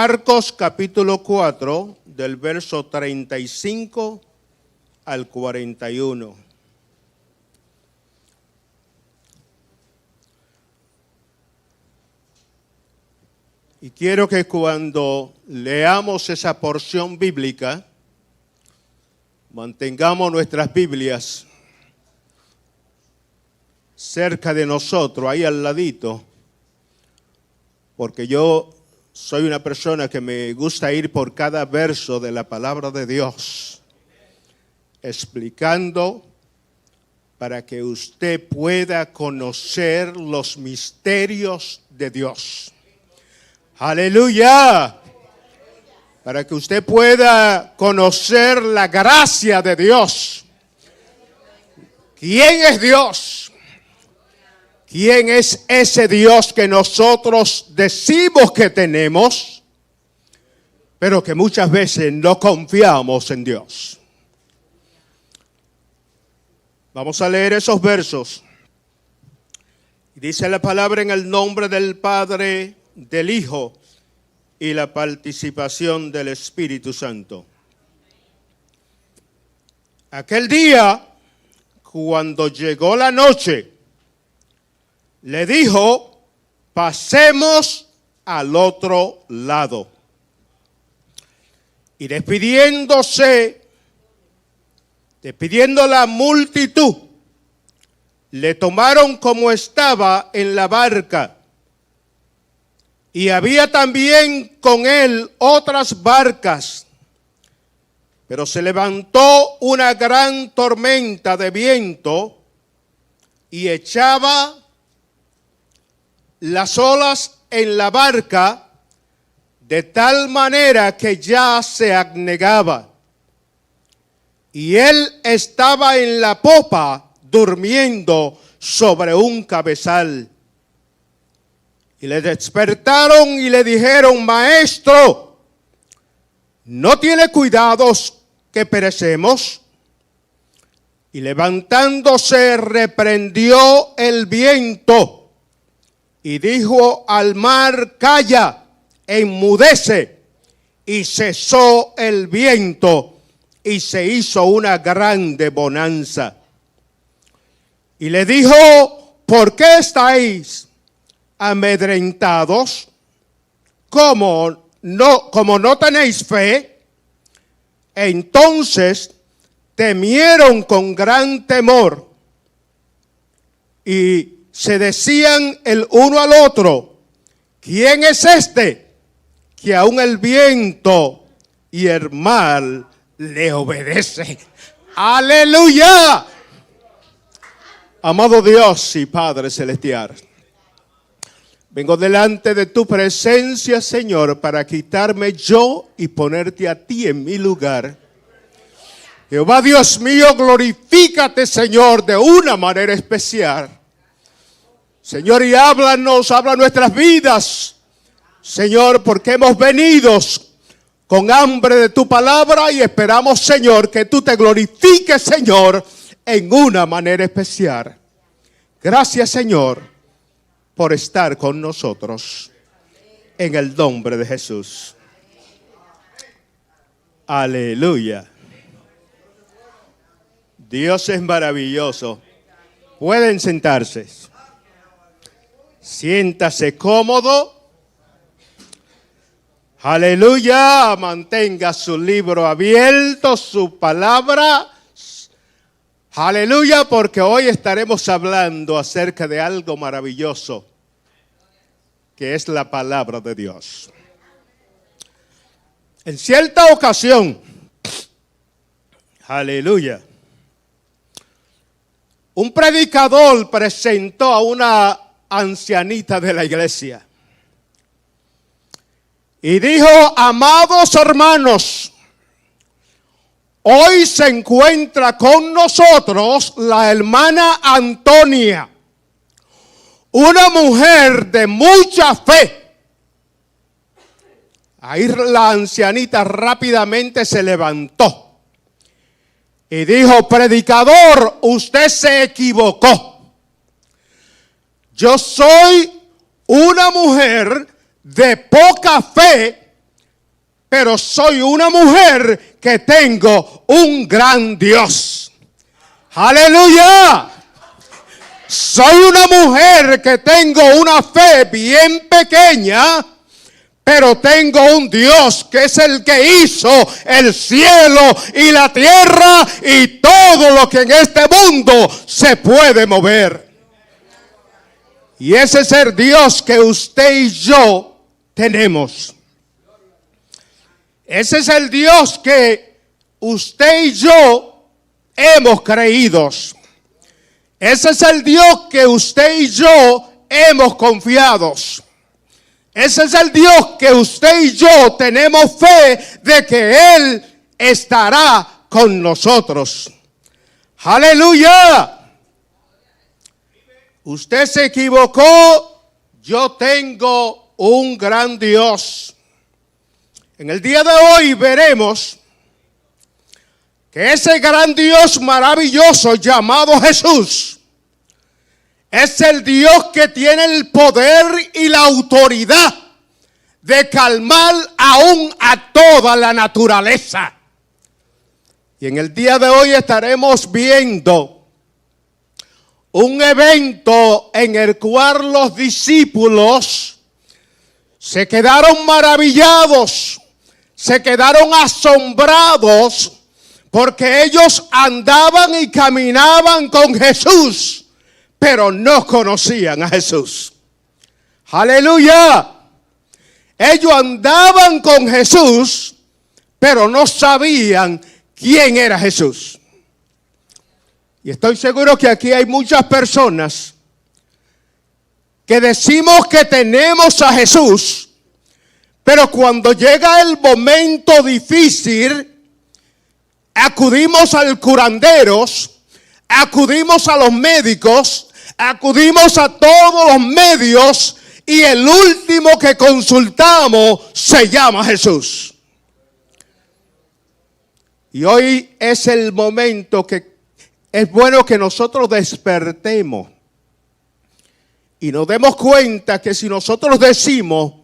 Marcos capítulo 4, del verso 35 al 41. Y quiero que cuando leamos esa porción bíblica, mantengamos nuestras Biblias cerca de nosotros, ahí al ladito, porque yo soy una persona que me gusta ir por cada verso de la palabra de Dios, explicando para que usted pueda conocer los misterios de Dios. ¡Aleluya! Para que usted pueda conocer la gracia de Dios. ¿Quién es Dios? ¿Quién es ese Dios que nosotros decimos que tenemos, pero que muchas veces no confiamos en Dios? Vamos a leer esos versos. Dice la palabra: en el nombre del Padre, del Hijo y la participación del Espíritu Santo. Aquel día, cuando llegó la noche, le dijo: pasemos al otro lado. Y despidiendo la multitud, le tomaron como estaba en la barca. Y había también con él otras barcas. Pero se levantó una gran tormenta de viento y echaba las olas en la barca de tal manera que ya se anegaba. Y él estaba en la popa durmiendo sobre un cabezal. Y le despertaron y le dijeron: maestro, ¿no tiene cuidados que perecemos? Y levantándose reprendió el viento y dijo al mar: calla, enmudece. Y cesó el viento y se hizo una grande bonanza. Y le dijo: ¿por qué estáis amedrentados? ¿Cómo no tenéis fe? Entonces temieron con gran temor y se decían el uno al otro: ¿quién es este que aún el viento y el mar le obedecen? ¡Aleluya! Amado Dios y Padre Celestial, vengo delante de tu presencia, Señor, para quitarme yo y ponerte a ti en mi lugar. Jehová Dios mío, glorifícate, Señor, de una manera especial. Señor, y habla nuestras vidas, Señor, porque hemos venido con hambre de tu palabra y esperamos, Señor, que tú te glorifiques, Señor, en una manera especial. Gracias, Señor, por estar con nosotros, en el nombre de Jesús. Aleluya. Dios es maravilloso. Pueden sentarse. Siéntase cómodo. Aleluya. Mantenga su libro abierto, su palabra. Aleluya, porque hoy estaremos hablando acerca de algo maravilloso, que es la palabra de Dios. En cierta ocasión, aleluya, un predicador presentó a una ancianita de la iglesia y dijo: amados hermanos, hoy se encuentra con nosotros la hermana Antonia, una mujer de mucha fe. Ahí la ancianita rápidamente se levantó y dijo: predicador, usted se equivocó. Yo soy una mujer de poca fe pero soy una mujer que tengo un gran Dios. ¡Aleluya! Soy una mujer que tengo una fe bien pequeña, pero tengo un Dios que es el que hizo el cielo y la tierra y todo lo que en este mundo se puede mover. Y ese es el Dios que usted y yo tenemos. Ese es el Dios que usted y yo hemos creído. Ese es el Dios que usted y yo hemos confiado. Ese es el Dios que usted y yo tenemos fe de que Él estará con nosotros. ¡Aleluya! Usted se equivocó, yo tengo un gran Dios. En el día de hoy veremos que ese gran Dios maravilloso llamado Jesús es el Dios que tiene el poder y la autoridad de calmar aún a toda la naturaleza. Y en el día de hoy estaremos viendo un evento en el cual los discípulos se quedaron maravillados, se quedaron asombrados, porque ellos andaban y caminaban con Jesús, pero no conocían a Jesús. ¡Aleluya! Ellos andaban con Jesús, pero no sabían quién era Jesús. Y estoy seguro que aquí hay muchas personas que decimos que tenemos a Jesús, pero cuando llega el momento difícil, acudimos al curanderos, acudimos a los médicos, acudimos a todos los medios y el último que consultamos se llama Jesús. Y hoy es el momento que es bueno que nosotros despertemos y nos demos cuenta que si nosotros decimos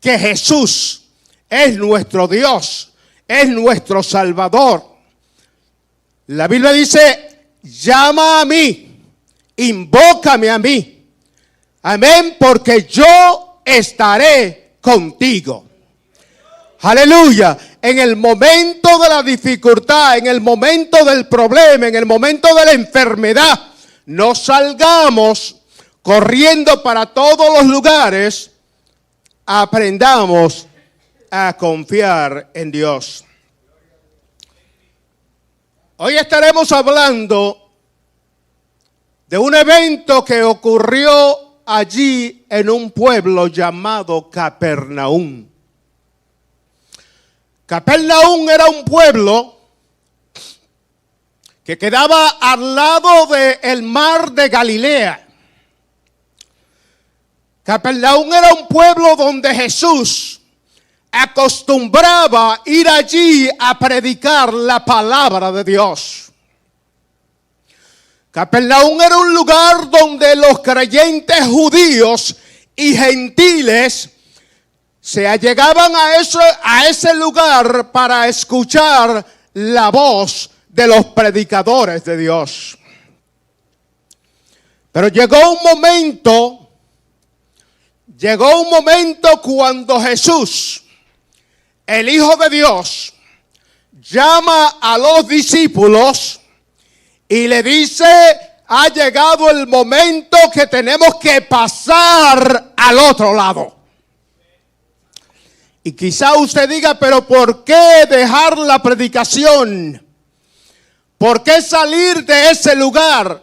que Jesús es nuestro Dios, es nuestro Salvador, la Biblia dice, llama a mí, invócame a mí, amén, porque yo estaré contigo. Aleluya. En el momento de la dificultad, en el momento del problema, en el momento de la enfermedad, no salgamos corriendo para todos los lugares. Aprendamos a confiar en Dios. Hoy estaremos hablando de un evento que ocurrió allí en un pueblo llamado Capernaum. Capernaum era un pueblo que quedaba al lado del mar de Galilea. Capernaum era un pueblo donde Jesús acostumbraba ir allí a predicar la palabra de Dios. Capernaum era un lugar donde los creyentes judíos y gentiles se allegaban a ese lugar para escuchar la voz de los predicadores de Dios. Pero llegó un momento cuando Jesús, el Hijo de Dios, llama a los discípulos y le dice, ha llegado el momento que tenemos que pasar al otro lado. Y quizá usted diga, pero ¿por qué dejar la predicación? ¿Por qué salir de ese lugar?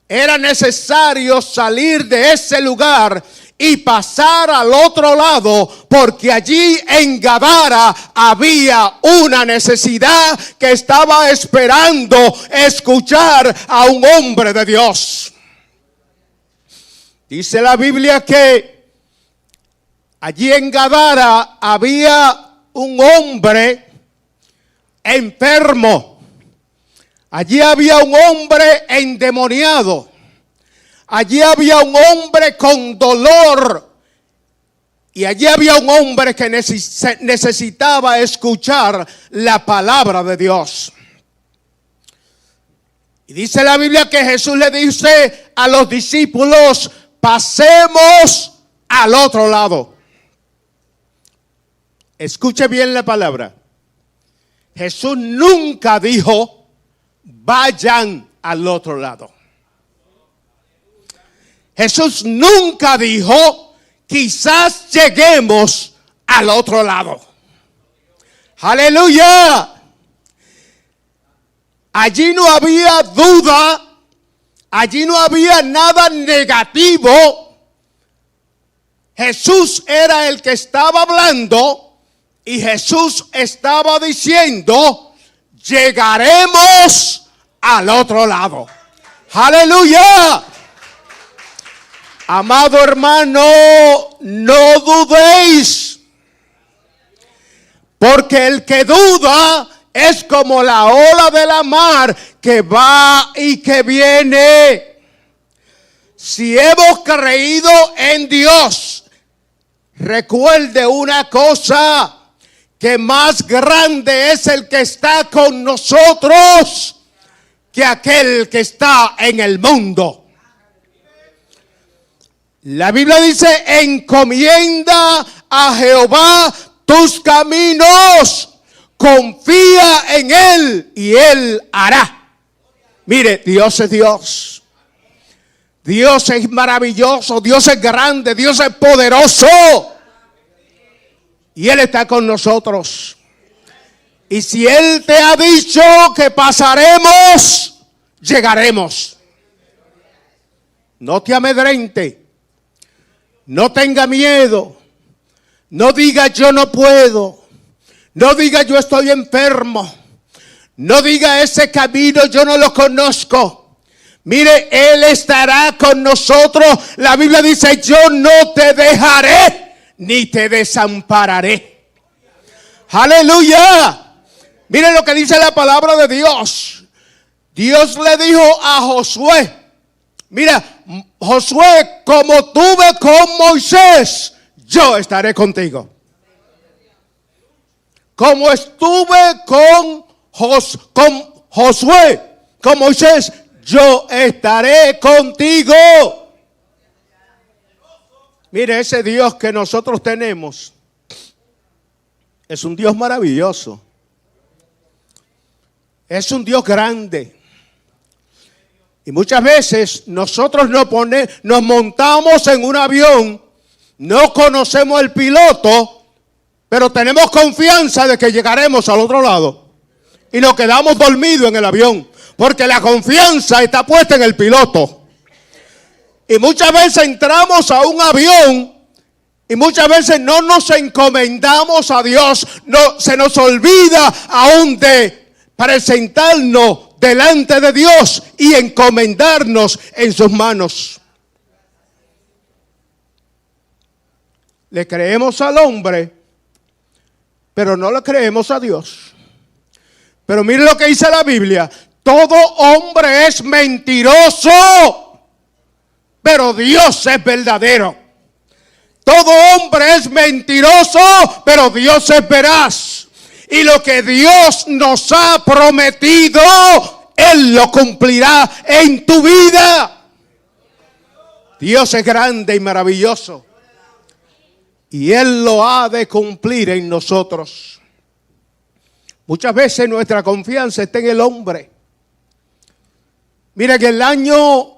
Era necesario salir de ese lugar y pasar al otro lado, porque allí en Gadara había una necesidad que estaba esperando escuchar a un hombre de Dios. Dice la Biblia que allí en Gadara había un hombre enfermo. Allí había un hombre endemoniado. Allí había un hombre con dolor Y allí había un hombre que necesitaba escuchar la palabra de Dios. Y dice la Biblia que Jesús le dice a los discípulos: pasemos al otro lado. Escuche bien la palabra. Jesús nunca dijo: vayan al otro lado. Jesús nunca dijo: quizás lleguemos al otro lado. Aleluya. Allí no había duda, allí no había nada negativo. Jesús era el que estaba hablando y Jesús estaba diciendo: llegaremos al otro lado. Aleluya. Amado hermano, no dudéis, porque el que duda es como la ola de la mar que va y que viene. Si hemos creído en Dios, recuerde una cosa, que más grande es el que está con nosotros que aquel que está en el mundo. La Biblia dice: encomienda a Jehová tus caminos, confía en Él y Él hará. Mire, Dios es Dios. Dios es maravilloso, Dios es grande, Dios es poderoso. Y Él está con nosotros. Y si Él te ha dicho que pasaremos, llegaremos. No te amedrente. No tenga miedo. No diga: yo no puedo. No diga: yo estoy enfermo. No diga: ese camino yo no lo conozco. Mire, Él estará con nosotros. La Biblia dice: yo no te dejaré ni te desampararé. Aleluya. Mire lo que dice la palabra de Dios. Dios le dijo a Josué: mira, Josué, como tuve con Moisés, yo estaré contigo. Como estuve con Josué, con Moisés, yo estaré contigo. Mire, ese Dios que nosotros tenemos es un Dios maravilloso. Es un Dios grande. Y muchas veces nosotros nos montamos en un avión, no conocemos el piloto, pero tenemos confianza de que llegaremos al otro lado. Y nos quedamos dormidos en el avión, porque la confianza está puesta en el piloto. Y muchas veces entramos a un avión y muchas veces no nos encomendamos a Dios. No, se nos olvida aún de presentarnos delante de Dios y encomendarnos en sus manos. Le creemos al hombre, pero no le creemos a Dios. Pero mire lo que dice la Biblia: todo hombre es mentiroso, pero Dios es verdadero. Todo hombre es mentiroso, pero Dios es veraz. Y lo que Dios nos ha prometido, Él lo cumplirá en tu vida. Dios es grande y maravilloso. Y Él lo ha de cumplir en nosotros. Muchas veces nuestra confianza está en el hombre. Mira que el año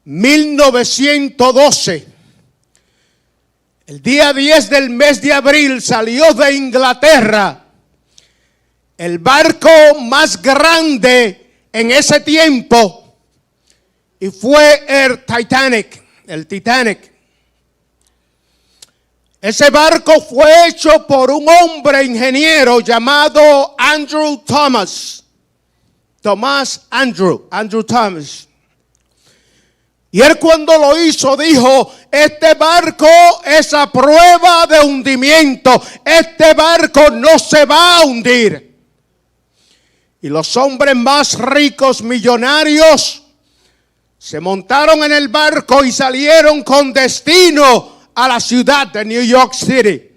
1912, el día 10 del mes de abril, salió de Inglaterra el barco más grande en ese tiempo, y fue el Titanic. Ese barco fue hecho por un hombre ingeniero llamado Andrew Thomas. Andrew Thomas. Y él, cuando lo hizo, dijo: este barco es a prueba de hundimiento. Este barco no se va a hundir. Y los hombres más ricos, millonarios, se montaron en el barco y salieron con destino a la ciudad de New York City.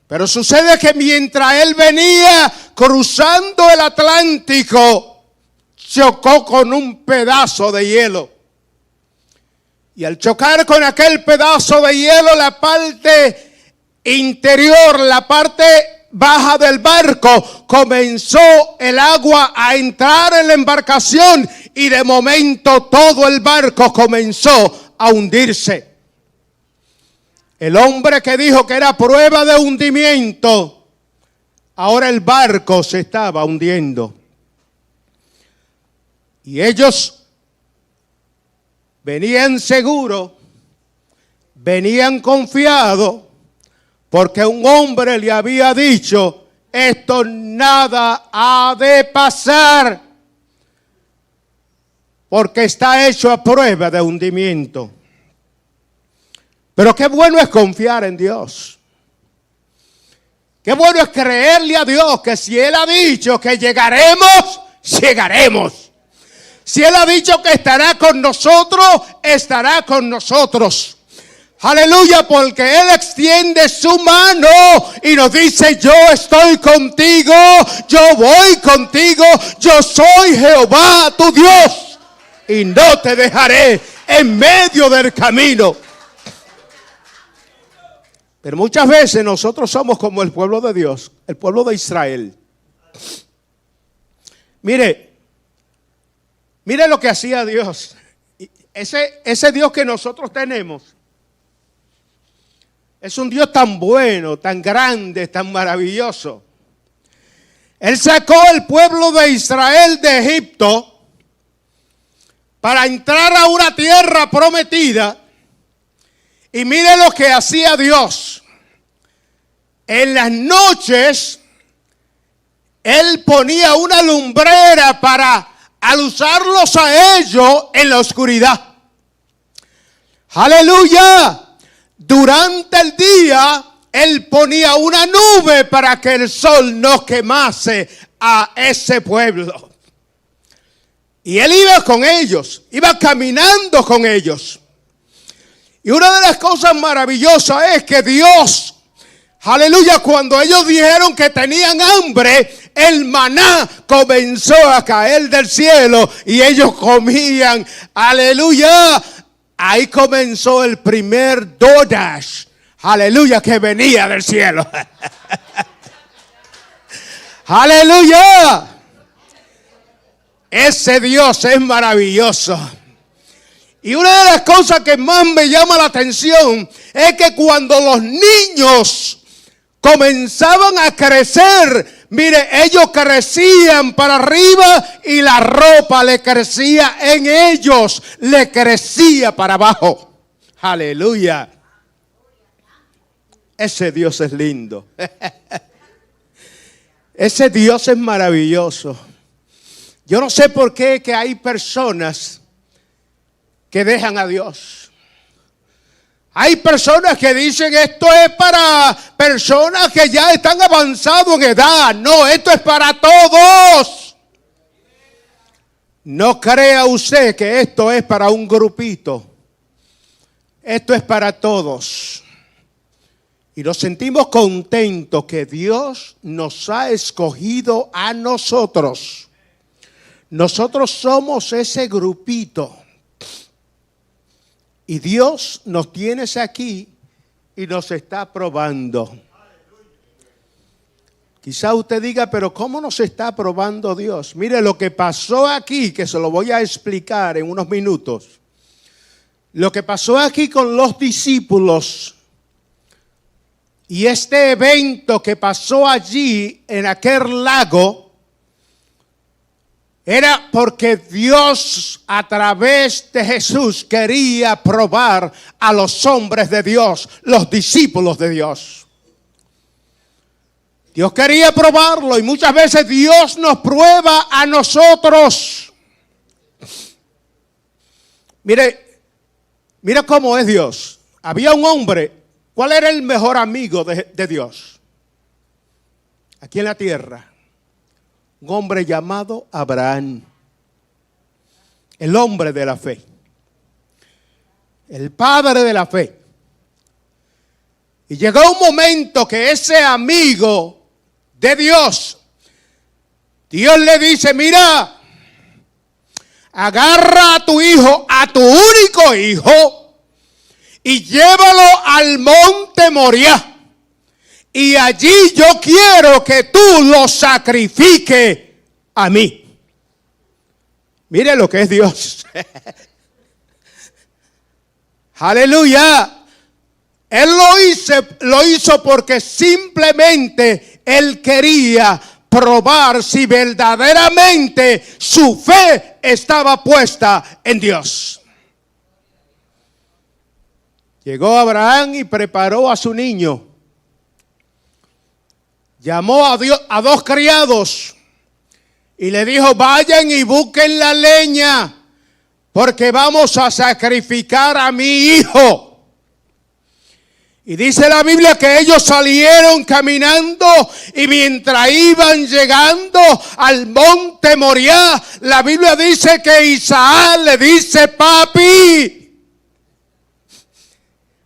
Pero sucede que mientras él venía cruzando el Atlántico, chocó con un pedazo de hielo. Y al chocar con aquel pedazo de hielo, la parte interior, la parte baja del barco, comenzó el agua a entrar en la embarcación y de momento todo el barco comenzó a hundirse. El hombre que dijo que era prueba de hundimiento, ahora el barco se estaba hundiendo. Y ellos venían seguros, venían confiados, porque un hombre le había dicho, esto nada ha de pasar, porque está hecho a prueba de hundimiento. Pero qué bueno es confiar en Dios. Qué bueno es creerle a Dios que si Él ha dicho que llegaremos, llegaremos. Si Él ha dicho que estará con nosotros, estará con nosotros. Aleluya, porque Él extiende su mano y nos dice, yo estoy contigo, yo voy contigo, yo soy Jehová tu Dios y no te dejaré en medio del camino. Pero muchas veces nosotros somos como el pueblo de Dios, el pueblo de Israel. Mire lo que hacía Dios. Ese Dios que nosotros tenemos es un Dios tan bueno, tan grande, tan maravilloso. Él sacó al pueblo de Israel de Egipto para entrar a una tierra prometida. Y mire lo que hacía Dios. En las noches, Él ponía una lumbrera para alusarlos a ellos en la oscuridad. ¡Aleluya! Durante el día, Él ponía una nube para que el sol no quemase a ese pueblo. Y Él iba con ellos, iba caminando con ellos. Y una de las cosas maravillosas es que Dios, aleluya, cuando ellos dijeron que tenían hambre, el maná comenzó a caer del cielo y ellos comían, aleluya. Ahí comenzó el primer DoorDash, aleluya, que venía del cielo. Aleluya. Ese Dios es maravilloso. Y una de las cosas que más me llama la atención es que cuando los niños comenzaban a crecer, mire, ellos crecían para arriba y la ropa le crecía en ellos, le crecía para abajo. Aleluya. Ese Dios es lindo. Ese Dios es maravilloso. Yo no sé por qué que hay personas que dejan a Dios. Hay personas que dicen esto es para personas que ya están avanzados en edad. No, esto es para todos. No crea usted que esto es para un grupito. Esto es para todos. Y nos sentimos contentos que Dios nos ha escogido a nosotros. Nosotros somos ese grupito. Y Dios nos tiene aquí y nos está probando. Quizá usted diga, pero ¿cómo nos está probando Dios? Mire lo que pasó aquí, que se lo voy a explicar en unos minutos. Lo que pasó aquí con los discípulos y este evento que pasó allí en aquel lago, era porque Dios a través de Jesús quería probar a los hombres de Dios, los discípulos de Dios. Dios quería probarlo y muchas veces Dios nos prueba a nosotros. Mire cómo es Dios. Había un hombre, ¿cuál era el mejor amigo de Dios? Aquí en la tierra. Un hombre llamado Abraham, el hombre de la fe, el padre de la fe. Y llegó un momento que ese amigo de Dios le dice, mira, agarra a tu hijo, a tu único hijo, y llévalo al monte Moriah. Y allí yo quiero que tú lo sacrifiques a mí. Mire lo que es Dios. Aleluya. Él lo hizo porque simplemente él quería probar si verdaderamente su fe estaba puesta en Dios. Llegó Abraham y preparó a su niño. Llamó a dos criados y le dijo, vayan y busquen la leña, porque vamos a sacrificar a mi hijo. Y dice la Biblia que ellos salieron caminando y mientras iban llegando al monte Moriah, la Biblia dice que Isaac le dice, papi,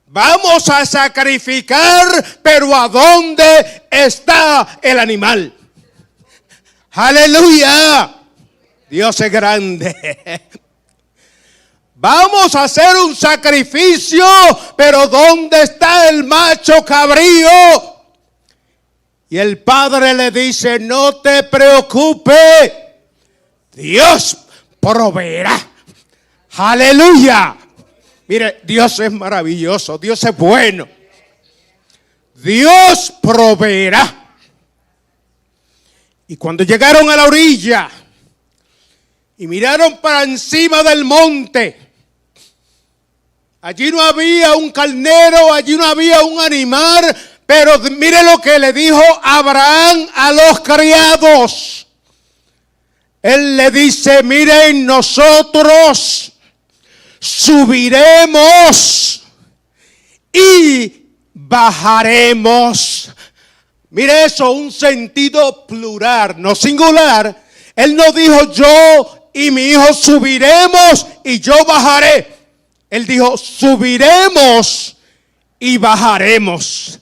vamos a sacrificar, pero ¿a dónde está el animal? Aleluya. Dios es grande. Vamos a hacer un sacrificio, pero ¿dónde está el macho cabrío? Y el padre le dice, no te preocupes, Dios proveerá. Aleluya. Mire, Dios es maravilloso, Dios es bueno. Dios proveerá. Y cuando llegaron a la orilla y miraron para encima del monte, allí no había un carnero, allí no había un animal, pero mire lo que le dijo Abraham a los criados. Él le dice, miren, nosotros subiremos y bajaremos. Mire eso, un sentido plural, no singular. Él no dijo yo y mi hijo subiremos y yo bajaré. Él dijo subiremos y bajaremos.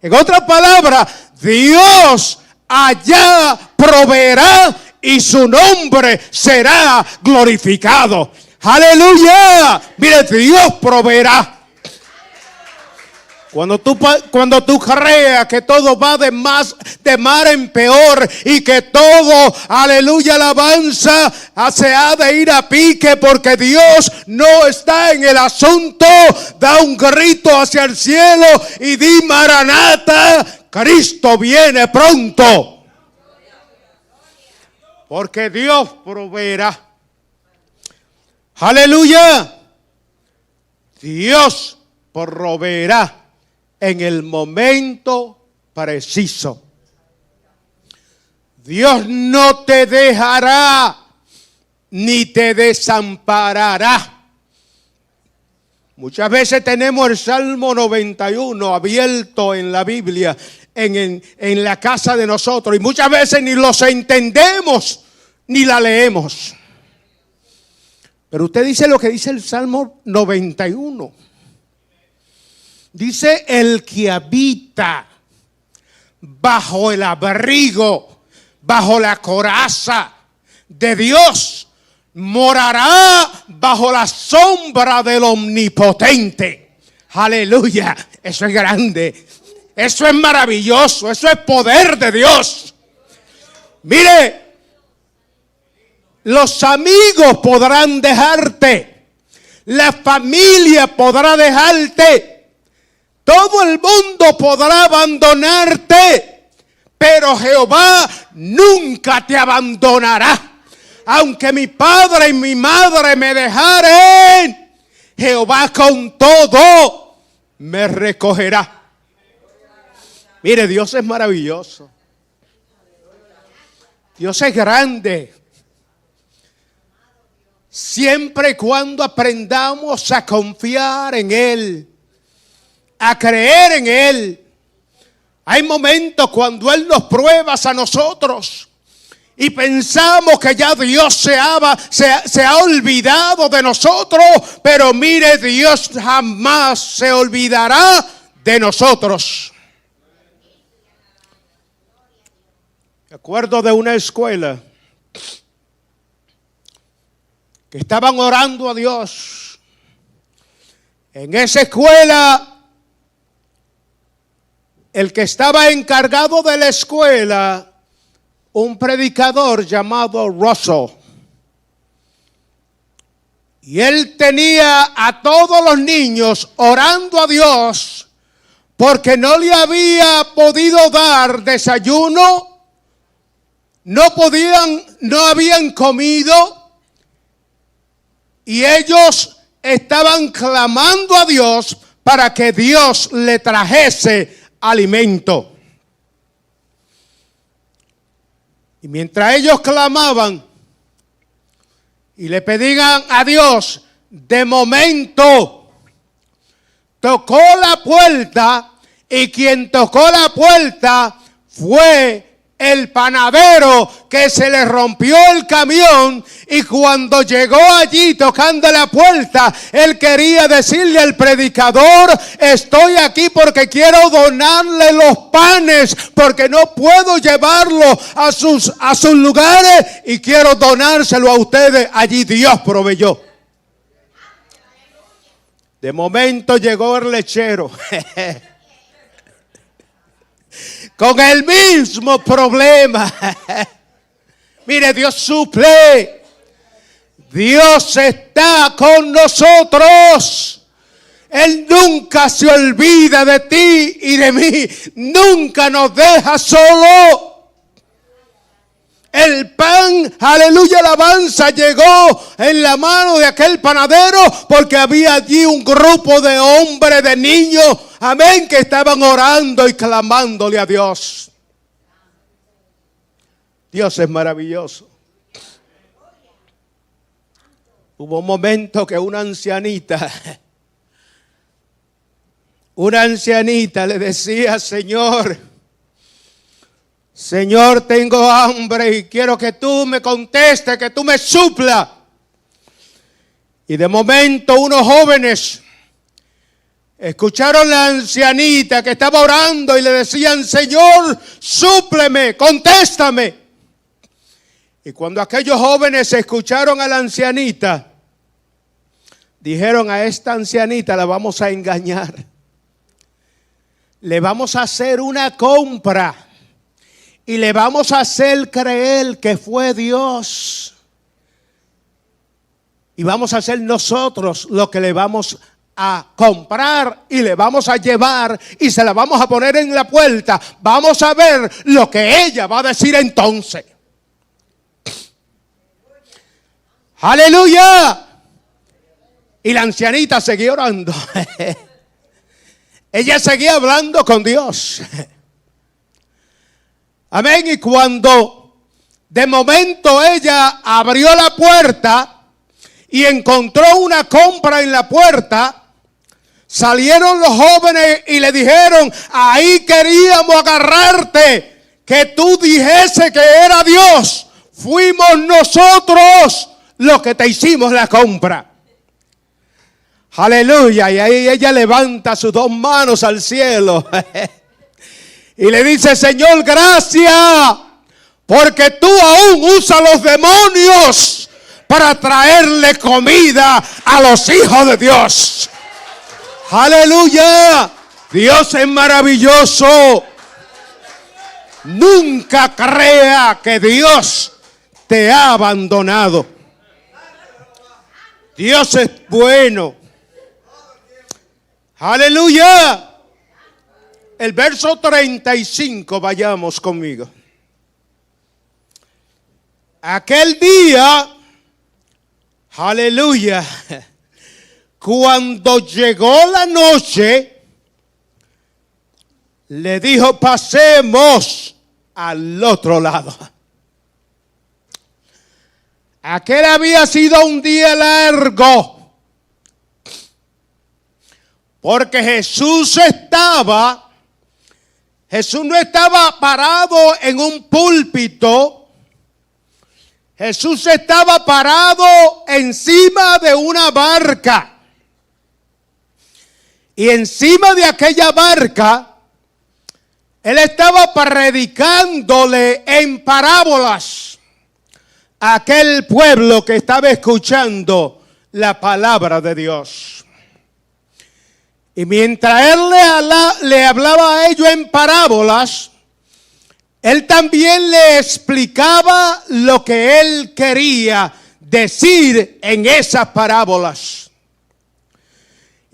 En otras palabras, Dios allá proveerá y su nombre será glorificado. Aleluya. Mire, Dios proveerá. Cuando tú creas que todo va de mar en peor y que todo, aleluya, alabanza, se ha de ir a pique porque Dios no está en el asunto, da un grito hacia el cielo y di Maranata, Cristo viene pronto. Porque Dios proveerá. Aleluya. Dios proveerá en el momento preciso. Dios no te dejará ni te desamparará. Muchas veces tenemos el Salmo 91 abierto en la Biblia, en la casa de nosotros, y muchas veces ni los entendemos ni la leemos. Pero usted dice lo que dice el Salmo 91. Dice, el que habita bajo el abrigo, bajo la coraza de Dios, morará bajo la sombra del Omnipotente. Aleluya, eso es grande, eso es maravilloso, eso es poder de Dios. Mire, los amigos podrán dejarte, la familia podrá dejarte, todo el mundo podrá abandonarte, pero Jehová nunca te abandonará. Aunque mi padre y mi madre me dejaren, Jehová con todo me recogerá. Mire, Dios es maravilloso. Dios es grande. Siempre y cuando aprendamos a confiar en Él, a creer en Él. Hay momentos cuando Él nos prueba a nosotros y pensamos que ya Dios se ha olvidado de nosotros, pero mire, Dios jamás se olvidará de nosotros. Me acuerdo de una escuela que estaban orando a Dios. En esa escuela, el que estaba encargado de la escuela, un predicador llamado Russell. Y él tenía a todos los niños orando a Dios porque no le había podido dar desayuno, no habían comido, y ellos estaban clamando a Dios para que Dios le trajese alimento. Y mientras ellos clamaban y le pedían a Dios, de momento tocó la puerta, y quien tocó la puerta fue el panadero, que se le rompió el camión, y cuando llegó allí tocando la puerta, él quería decirle al predicador: estoy aquí porque quiero donarle los panes, porque no puedo llevarlo a sus lugares, y quiero donárselo a ustedes. Allí Dios proveyó. De momento llegó el lechero con el mismo problema. Mire, Dios suple. Dios está con nosotros. Él nunca se olvida de ti y de mí. Nunca nos deja solo. El pan, aleluya, alabanza, llegó en la mano de aquel panadero porque había allí un grupo de hombres, de niños, amén, que estaban orando y clamándole a Dios. Dios es maravilloso. Hubo un momento que una ancianita le decía: Señor, tengo hambre y quiero que tú me contestes, que tú me suplas. Y de momento unos jóvenes escucharon a la ancianita que estaba orando y le decían: Señor, súpleme, contéstame. Y cuando aquellos jóvenes escucharon a la ancianita, dijeron: a esta ancianita la vamos a engañar. Le vamos a hacer una compra. Y le vamos a hacer creer que fue Dios. Y vamos a hacer nosotros lo que le vamos a comprar y le vamos a llevar y se la vamos a poner en la puerta. Vamos a ver lo que ella va a decir entonces. ¡Aleluya! Y la ancianita seguía orando. Ella seguía hablando con Dios. Amén. Y cuando de momento ella abrió la puerta y encontró una compra en la puerta, salieron los jóvenes y le dijeron: ahí queríamos agarrarte, que tú dijese que era Dios. Fuimos nosotros los que te hicimos la compra. Aleluya. Y ahí ella levanta sus dos manos al cielo y le dice: Señor, gracias, porque tú aún usas los demonios para traerle comida a los hijos de Dios. Aleluya. Dios es maravilloso. Nunca crea que Dios te ha abandonado. Dios es bueno. Aleluya. El verso 35, vayamos conmigo. Aquel día, aleluya, cuando llegó la noche, le dijo: pasemos al otro lado. Aquel había sido un día largo, porque Jesús no estaba parado en un púlpito. Jesús estaba parado encima de una barca. Y encima de aquella barca, él estaba predicándole en parábolas a aquel pueblo que estaba escuchando la palabra de Dios. Y mientras él le hablaba a ellos en parábolas, él también le explicaba lo que él quería decir en esas parábolas.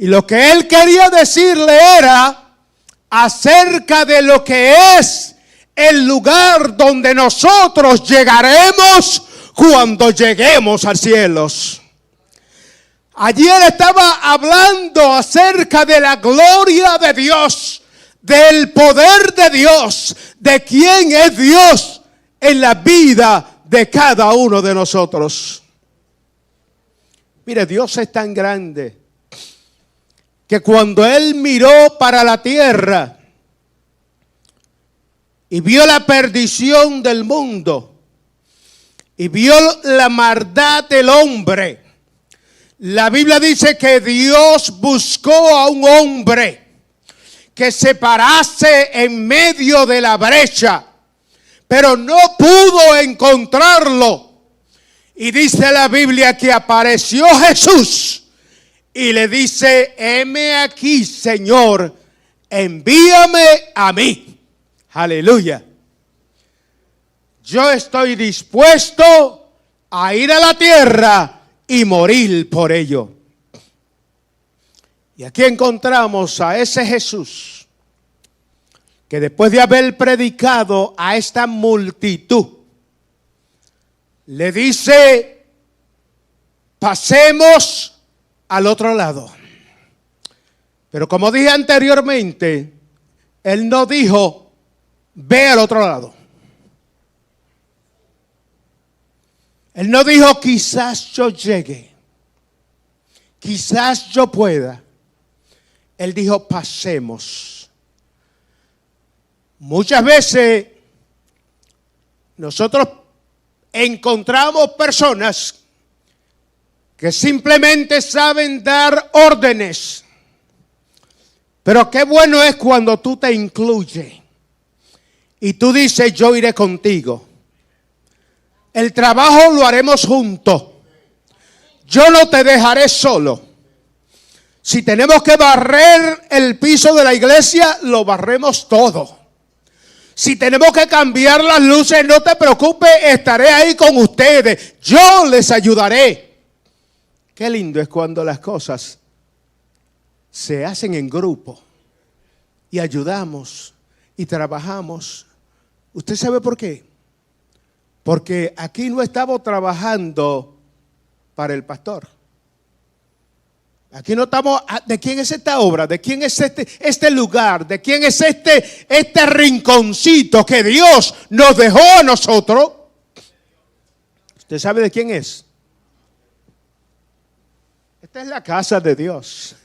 Y lo que él quería decirle era acerca de lo que es el lugar donde nosotros llegaremos cuando lleguemos al cielo. Allí él estaba hablando acerca de la gloria de Dios, del poder de Dios, de quién es Dios en la vida de cada uno de nosotros. Mire, Dios es tan grande que cuando Él miró para la tierra y vio la perdición del mundo y vio la maldad del hombre, la Biblia dice que Dios buscó a un hombre que se parase en medio de la brecha, pero no pudo encontrarlo. Y dice la Biblia que apareció Jesús y le dice: heme aquí, Señor, envíame a mí. Aleluya. Yo estoy dispuesto a ir a la tierra y morir por ello. Y aquí encontramos a ese Jesús que después de haber predicado a esta multitud, le dice: pasemos al otro lado. Pero como dije anteriormente, él no dijo: ve al otro lado. Él no dijo: quizás yo llegue, quizás yo pueda. Él dijo: pasemos. Muchas veces nosotros encontramos personas que simplemente saben dar órdenes. Pero qué bueno es cuando tú te incluyes y tú dices: yo iré contigo. El trabajo lo haremos juntos. Yo no te dejaré solo. Si tenemos que barrer el piso de la iglesia, lo barremos todo. Si tenemos que cambiar las luces, no te preocupes, estaré ahí con ustedes. Yo les ayudaré. Qué lindo es cuando las cosas se hacen en grupo y ayudamos y trabajamos. ¿Usted sabe por qué? Porque aquí no estamos trabajando para el pastor. Aquí no estamos, ¿de quién es esta obra? ¿De quién es este lugar? ¿De quién es este rinconcito que Dios nos dejó a nosotros? ¿Usted sabe de quién es? Esta es la casa de Dios.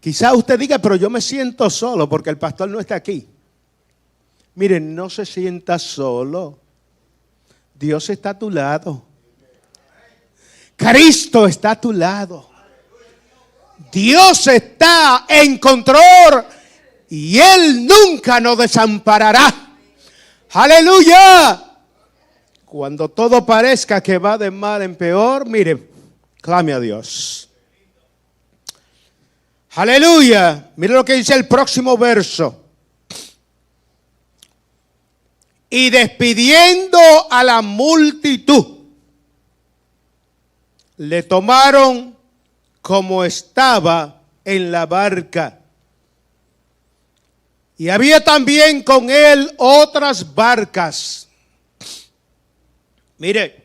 Quizá usted diga: pero yo me siento solo porque el pastor no está aquí. Miren, no se sienta solo. Dios está a tu lado. Cristo está a tu lado. Dios está en control y Él nunca nos desamparará. Aleluya. Cuando todo parezca que va de mal en peor, mire, clame a Dios. Aleluya. Mire lo que dice el próximo verso. Y despidiendo a la multitud, le tomaron como estaba en la barca. Y había también con él otras barcas. Mire,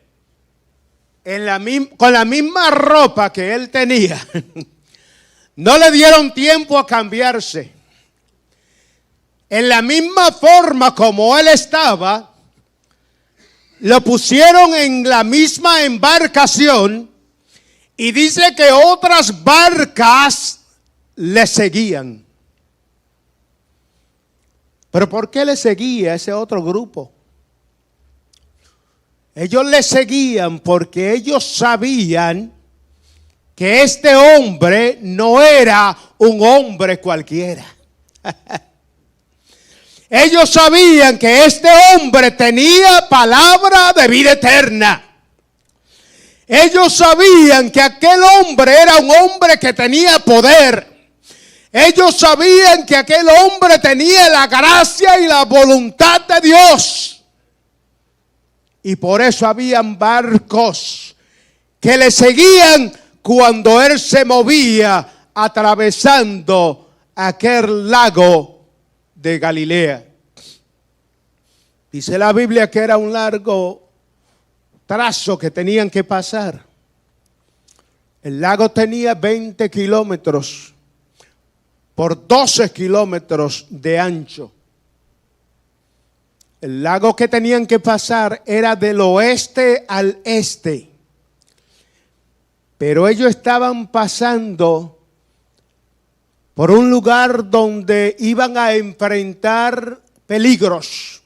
con la misma ropa que él tenía, no le dieron tiempo a cambiarse. En la misma forma como él estaba, lo pusieron en la misma embarcación y dice que otras barcas le seguían. ¿Pero por qué le seguía ese otro grupo? Ellos le seguían porque ellos sabían que este hombre no era un hombre cualquiera. Ellos sabían que este hombre tenía palabra de vida eterna. Ellos sabían que aquel hombre era un hombre que tenía poder. Ellos sabían que aquel hombre tenía la gracia y la voluntad de Dios. Y por eso habían barcos que le seguían cuando él se movía atravesando aquel lago de Galilea. Dice la Biblia que era un largo trazo que tenían que pasar. El lago tenía 20 kilómetros por 12 kilómetros de ancho. El lago que tenían que pasar era del oeste al este. Pero ellos estaban pasando por un lugar donde iban a enfrentar peligros.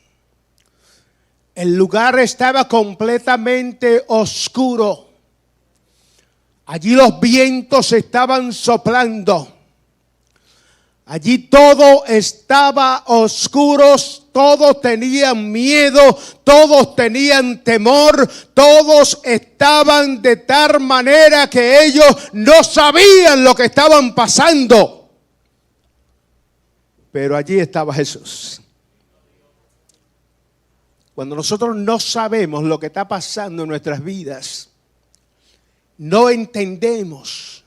El lugar estaba completamente oscuro. Allí los vientos estaban soplando. Allí todo estaba oscuro, todos tenían miedo, todos tenían temor, todos estaban de tal manera que ellos no sabían lo que estaban pasando. Pero allí estaba Jesús. Cuando nosotros no sabemos lo que está pasando en nuestras vidas, no entendemos.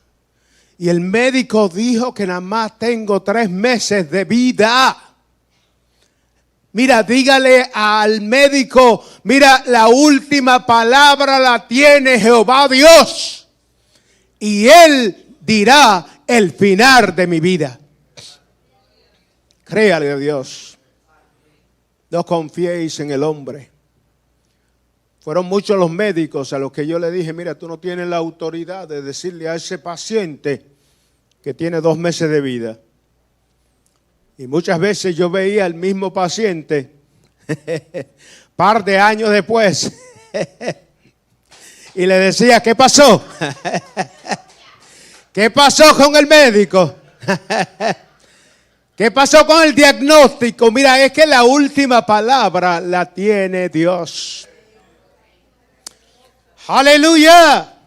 Y el médico dijo que nada más tengo 3 meses de vida. Mira, dígale al médico, mira, la última palabra la tiene Jehová Dios. Y Él dirá el final de mi vida. Créale a Dios. No confiéis en el hombre. Fueron muchos los médicos a los que yo le dije, mira, tú no tienes la autoridad de decirle a ese paciente que tiene 2 meses de vida. Y muchas veces yo veía al mismo paciente, par de años después, y le decía, ¿qué pasó? ¿Qué pasó con el médico? ¿Qué pasó con el diagnóstico? Mira, es que la última palabra la tiene Dios. ¡Aleluya!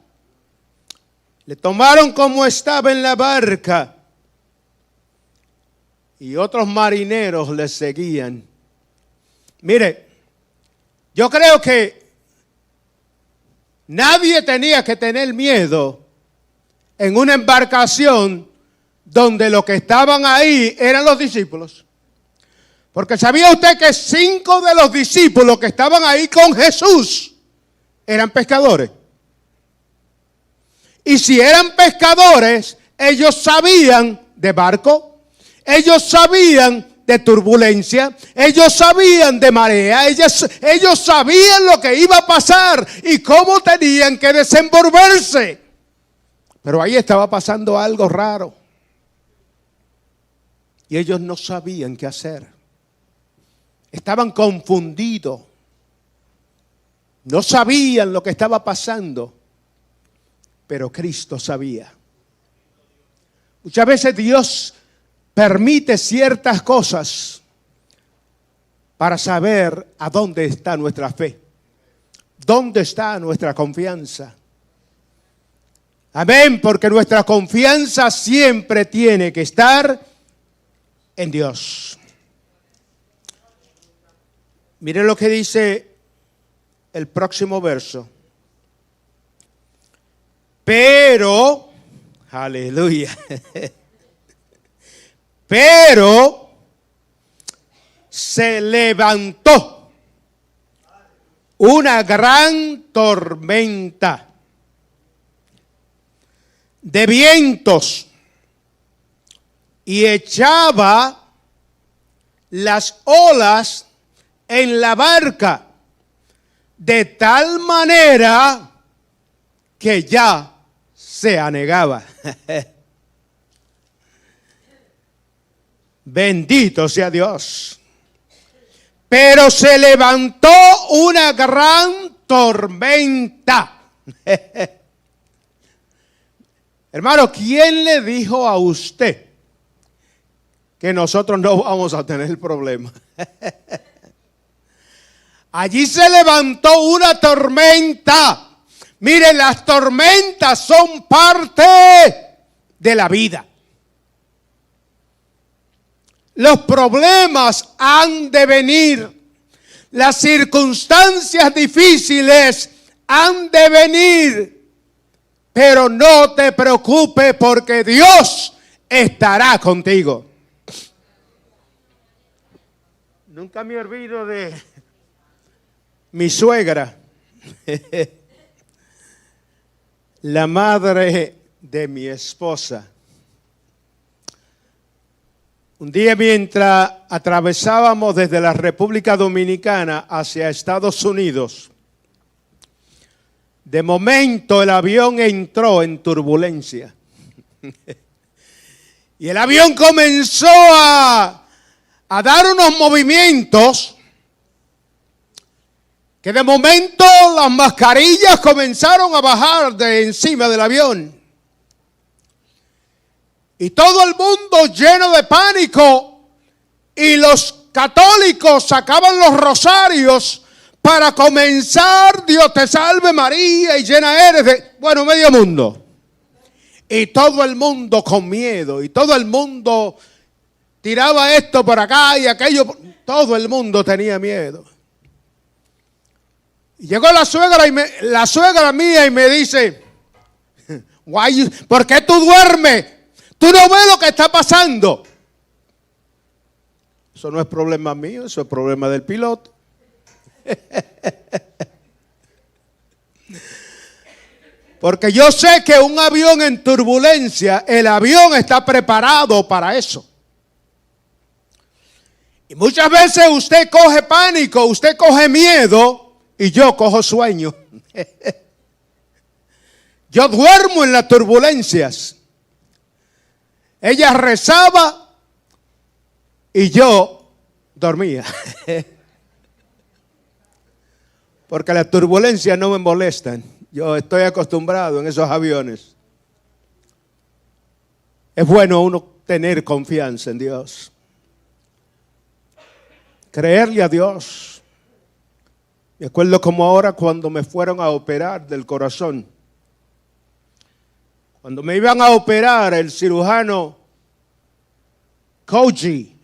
Le tomaron como estaba en la barca y otros marineros le seguían. Mire, yo creo que nadie tenía que tener miedo en una embarcación donde los que estaban ahí eran los discípulos. Porque ¿sabía usted que 5 de los discípulos que estaban ahí con Jesús eran pescadores? Y si eran pescadores, ellos sabían de barco, ellos sabían de turbulencia, ellos sabían de marea, ellos sabían lo que iba a pasar y cómo tenían que desenvolverse. Pero ahí estaba pasando algo raro. Y ellos no sabían qué hacer. Estaban confundidos. No sabían lo que estaba pasando. Pero Cristo sabía. Muchas veces Dios permite ciertas cosas para saber a dónde está nuestra fe. ¿Dónde está nuestra confianza? Amén, porque nuestra confianza siempre tiene que estar en Dios. Miren lo que dice el próximo verso. Pero, aleluya, pero se levantó una gran tormenta de vientos y echaba las olas en la barca de tal manera que ya se anegaba. Bendito sea Dios. Pero se levantó una gran tormenta. Hermano, ¿quién le dijo a usted que nosotros no vamos a tener problema? Allí se levantó una tormenta. Mire, las tormentas son parte de la vida. Los problemas han de venir. Las circunstancias difíciles han de venir. Pero no te preocupes porque Dios estará contigo. Nunca me olvido de mi suegra, la madre de mi esposa. Un día mientras atravesábamos desde la República Dominicana hacia Estados Unidos, de momento el avión entró en turbulencia. Y el avión comenzó a dar unos movimientos que de momento las mascarillas comenzaron a bajar de encima del avión. Y todo el mundo lleno de pánico. Y los católicos sacaban los rosarios para comenzar, Dios te salve María y llena eres de, bueno, medio mundo. Y todo el mundo con miedo. Y todo el mundo tiraba esto por acá y aquello. Todo el mundo tenía miedo. Y llegó la suegra mía y me dice, ¿por qué tú duermes? ¿Tú no ves lo que está pasando? Eso no es problema mío, eso es problema del piloto. Porque yo sé que un avión en turbulencia, el avión está preparado para eso. Y muchas veces usted coge pánico, usted coge miedo y yo cojo sueño. Yo duermo en las turbulencias. Ella rezaba y yo dormía. Porque las turbulencias no me molestan. Yo estoy acostumbrado en esos aviones. Es bueno uno tener confianza en Dios. Creerle a Dios. Me acuerdo como ahora cuando me fueron a operar del corazón. Cuando me iban a operar, el cirujano Koji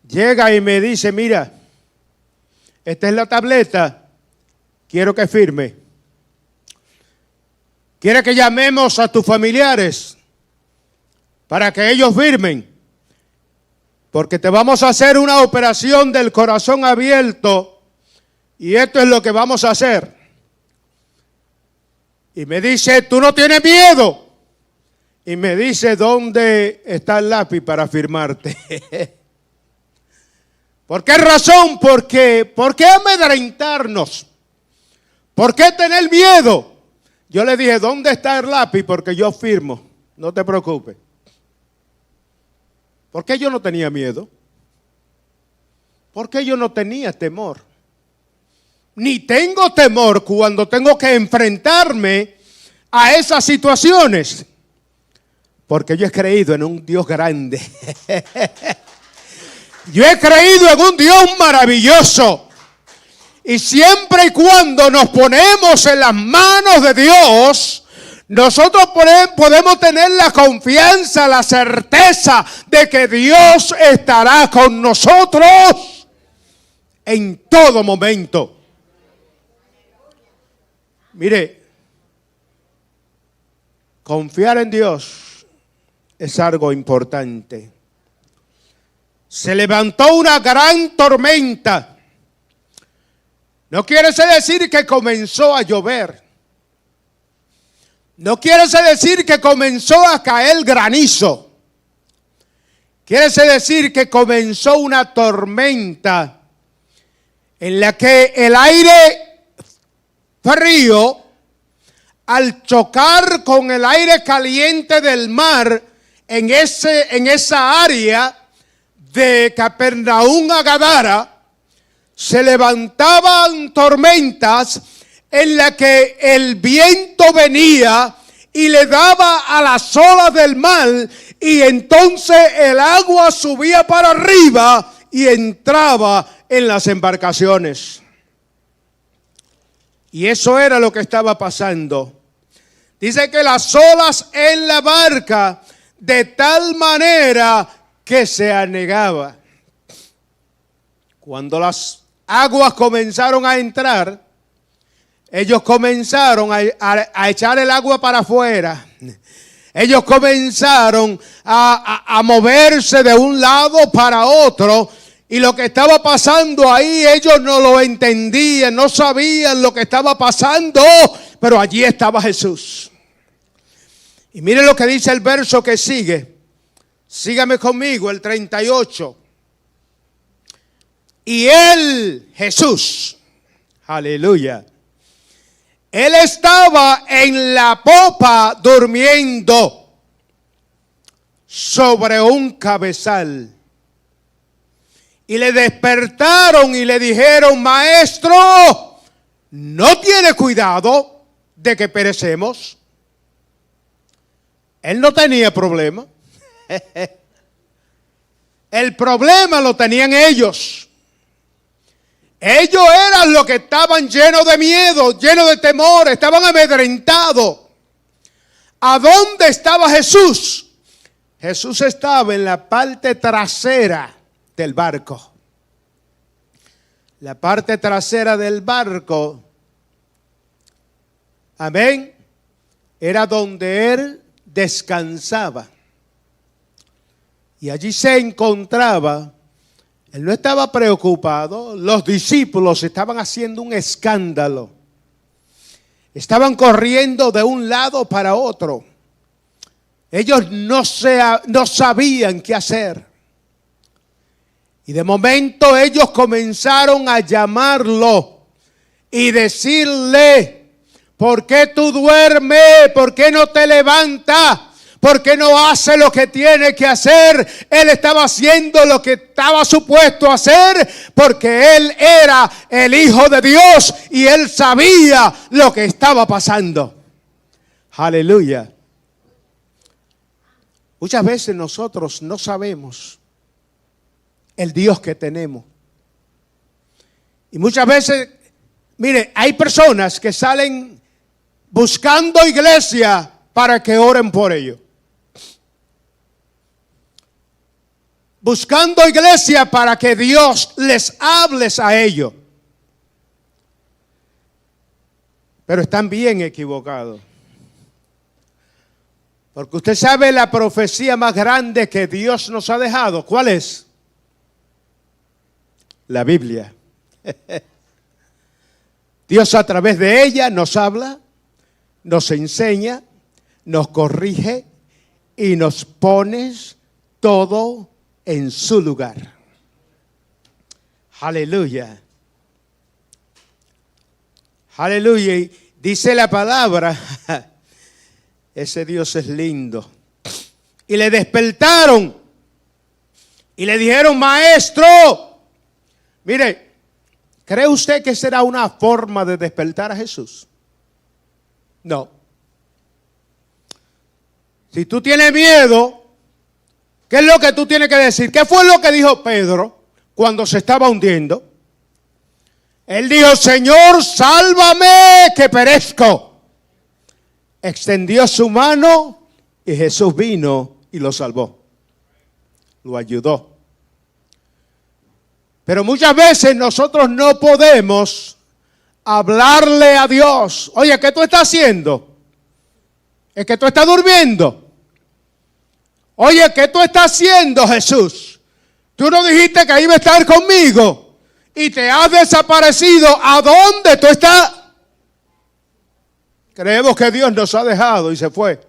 llega y me dice, mira, esta es la tableta, quiero que firme. Quiere que llamemos a tus familiares para que ellos firmen. Porque te vamos a hacer una operación del corazón abierto y esto es lo que vamos a hacer. Y me dice, ¿tú no tienes miedo? Y me dice, ¿dónde está el lápiz para firmarte? ¿Por qué razón? ¿Por qué amedrentarnos? ¿Por qué tener miedo? Yo le dije, ¿dónde está el lápiz? Porque yo firmo, no te preocupes. ¿Por qué yo no tenía miedo? ¿Por qué yo no tenía temor? Ni tengo temor cuando tengo que enfrentarme a esas situaciones. Porque yo he creído en un Dios grande. Yo he creído en un Dios maravilloso. Y siempre y cuando nos ponemos en las manos de Dios, nosotros podemos tener la confianza, la certeza de que Dios estará con nosotros en todo momento. Mire, confiar en Dios es algo importante. Se levantó una gran tormenta. No quiere decir que comenzó a llover. No quiere decir que comenzó a caer granizo. Quiere decir que comenzó una tormenta en la que el aire frío, al chocar con el aire caliente del mar en esa área de Capernaum a Gadara, se levantaban tormentas en la que el viento venía y le daba a las olas del mar, y entonces el agua subía para arriba y entraba en las embarcaciones. Y eso era lo que estaba pasando. Dice que las olas en la barca de tal manera que se anegaba. Cuando las aguas comenzaron a entrar, ellos comenzaron a echar el agua para afuera. Ellos comenzaron a moverse de un lado para otro. Y lo que estaba pasando ahí, ellos no lo entendían, no sabían lo que estaba pasando. Pero allí estaba Jesús. Y mire lo que dice el verso que sigue. Sígame conmigo, el 38. Y él, Jesús, aleluya, él estaba en la popa durmiendo sobre un cabezal. Y le despertaron y le dijeron: maestro, ¿no tiene cuidado de que perecemos? Él no tenía problema. El problema lo tenían ellos. Ellos eran los que estaban llenos de miedo, llenos de temor, estaban amedrentados. ¿A dónde estaba Jesús? Jesús estaba en la parte trasera del barco. La parte trasera del barco, amén, era donde él descansaba. Y allí se encontraba. Él no estaba preocupado. Los discípulos estaban haciendo un escándalo. Estaban corriendo de un lado para otro. Ellos no sabían qué hacer. Y de momento ellos comenzaron a llamarlo y decirle: ¿por qué tú duermes? ¿Por qué no te levantas? ¿Por qué no hace lo que tiene que hacer? Él estaba haciendo lo que estaba supuesto a hacer, porque él era el Hijo de Dios y él sabía lo que estaba pasando. Aleluya. Muchas veces nosotros no sabemos el Dios que tenemos. Y muchas veces, mire, hay personas que salen buscando iglesia para que oren por ellos. Buscando iglesia para que Dios les hable a ellos. Pero están bien equivocados. Porque usted sabe la profecía más grande que Dios nos ha dejado. ¿Cuál es? La Biblia. Dios a través de ella nos habla, nos enseña, nos corrige y nos pone todo en su lugar. Aleluya. Aleluya. Y dice la palabra, ese Dios es lindo. Y le despertaron y le dijeron: maestro. Mire, ¿cree usted que será una forma de despertar a Jesús? No. Si tú tienes miedo, ¿qué es lo que tú tienes que decir? ¿Qué fue lo que dijo Pedro cuando se estaba hundiendo? Él dijo: Señor, sálvame que perezco. Extendió su mano y Jesús vino y lo salvó. Lo ayudó. Pero muchas veces nosotros no podemos hablarle a Dios. Oye, ¿qué tú estás haciendo? ¿Es que tú estás durmiendo? Oye, ¿qué tú estás haciendo, Jesús? Tú no dijiste que iba a estar conmigo y te has desaparecido. ¿A dónde tú estás? Creemos que Dios nos ha dejado y se fue.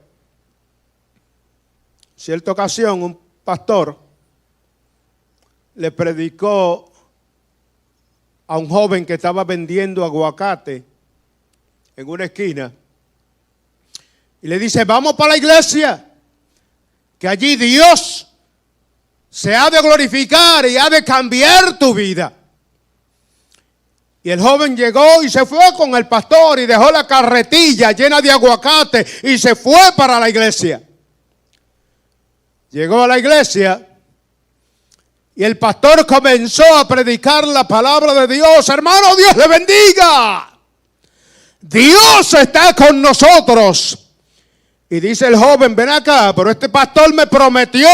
Cierta ocasión, un pastor le predicó a un joven que estaba vendiendo aguacate en una esquina y le dice: vamos para la iglesia, que allí Dios se ha de glorificar y ha de cambiar tu vida. Y el joven llegó y se fue con el pastor y dejó la carretilla llena de aguacate y se fue para la iglesia. Llegó a la iglesia y el pastor comenzó a predicar la palabra de Dios. Hermano, Dios le bendiga. Dios está con nosotros. Y dice el joven, ven acá, pero este pastor me prometió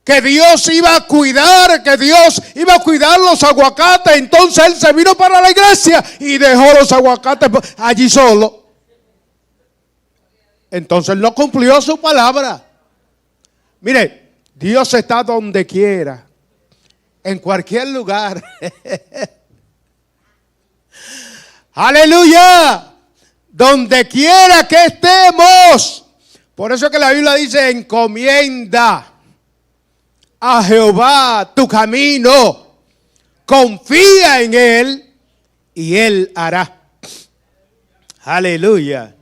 que Dios iba a cuidar, que Dios iba a cuidar los aguacates. Entonces él se vino para la iglesia y dejó los aguacates allí solo. Entonces no cumplió su palabra. Mire, Dios está donde quiera, en cualquier lugar. Aleluya. Donde quiera que estemos. Por eso que la Biblia dice, encomienda a Jehová tu camino, confía en Él y Él hará. Aleluya.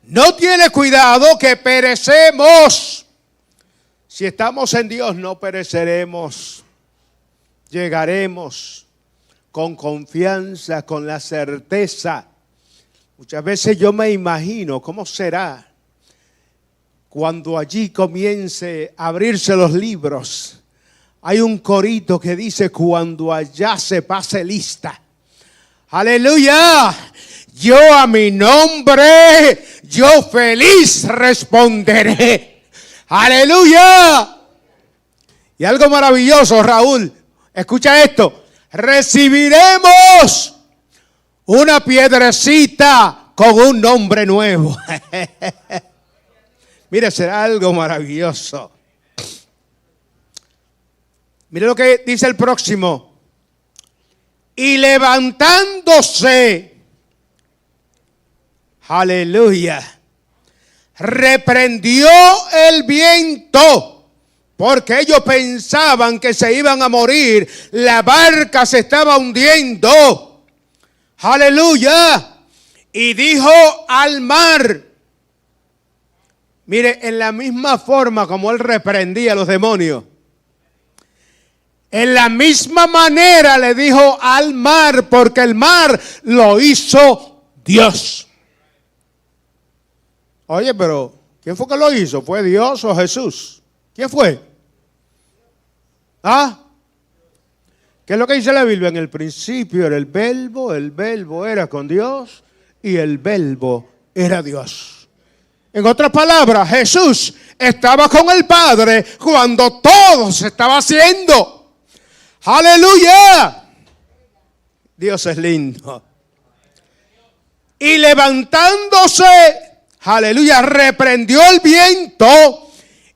No tiene cuidado que perecemos. Si estamos en Dios no pereceremos. Llegaremos con confianza, con la certeza. Muchas veces yo me imagino cómo será cuando allí comience a abrirse los libros. Hay un corito que dice, cuando allá se pase lista. Aleluya. Yo a mi nombre, yo feliz responderé. Aleluya. Y algo maravilloso, Raúl. Escucha esto. Recibiremos una piedrecita con un nombre nuevo. Mire, será algo maravilloso. Mire lo que dice el próximo. Y levantándose, aleluya, reprendió el viento, porque ellos pensaban que se iban a morir. La barca se estaba hundiendo. Aleluya. Y dijo al mar. Mire, en la misma forma como él reprendía a los demonios, en la misma manera le dijo al mar, porque el mar lo hizo Dios. Oye, pero ¿quién fue que lo hizo? ¿Fue Dios o Jesús? ¿Quién fue? ¿Ah? ¿Qué es lo que dice la Biblia? En el principio era el verbo era con Dios y el verbo era Dios. En otras palabras, Jesús estaba con el Padre cuando todo se estaba haciendo. ¡Aleluya! Dios es lindo. Y levantándose, aleluya, reprendió el viento